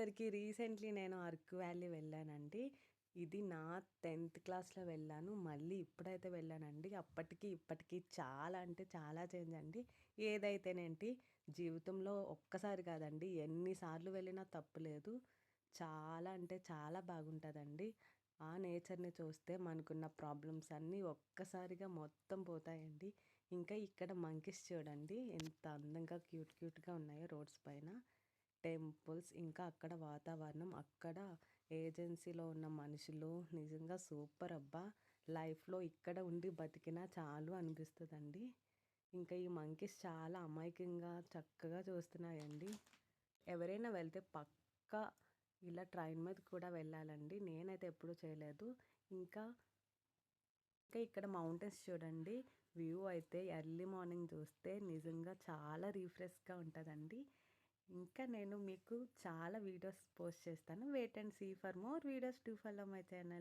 అందరికీ రీసెంట్లీ నేను అరకు వ్యాలీ వెళ్ళానండి. ఇది నా 10థ్ క్లాస్‌లో వెళ్ళాను. మళ్ళీ ఇప్పుడైతే వెళ్ళానండి. అప్పటికి ఇప్పటికి చాలా అంటే చాలా చేంజ్ అండి. ఏదైతేనేంటి జీవితంలో ఒక్కసారి కాదండి ఎన్ని సార్లు వెళ్ళినా తప్పులేదు. చాలా అంటే చాలా బాగుంటదండి. ఆ నేచర్‌ని చూస్తే మనకున్న ప్రాబ్లమ్స్ అన్నీ ఒక్కసారిగా మొత్తం పోతాయండి. ఇంకా ఇక్కడ మంకీస్ చూడండి ఎంత అందంగా క్యూట్‌గా ఉన్నాయో రోడ్స్ పైన. టెంపుల్స్, ఇంకా అక్కడ వాతావరణం, అక్కడ ఏజెన్సీలో ఉన్న మనుషులు నిజంగా సూపర్ అబ్బా! లైఫ్‌లో ఇక్కడ ఉండి బతికినా చాలు అనిపిస్తదండి. ఇంకా ఈ మంకీస్ చాలా అమాయకంగా చక్కగా చూస్తున్నాయండి. ఎవరైనా వెళ్తే పక్కా ఇలా ట్రైన్ మీద కూడా వెళ్ళాలండి. నేనైతే ఎప్పుడూ చేయలేదు. ఇంకా ఇక్కడ మౌంటైన్స్ చూడండి. వ్యూ అయితే ఎర్లీ మార్నింగ్ చూస్తే నిజంగా చాలా రిఫ్రెష్‌గా ఉంటదండి. ఇంకా నేను మీకు చాలా వీడియోస్ పోస్ట్ చేస్తాను. Wait and see for more videos to follow my channel.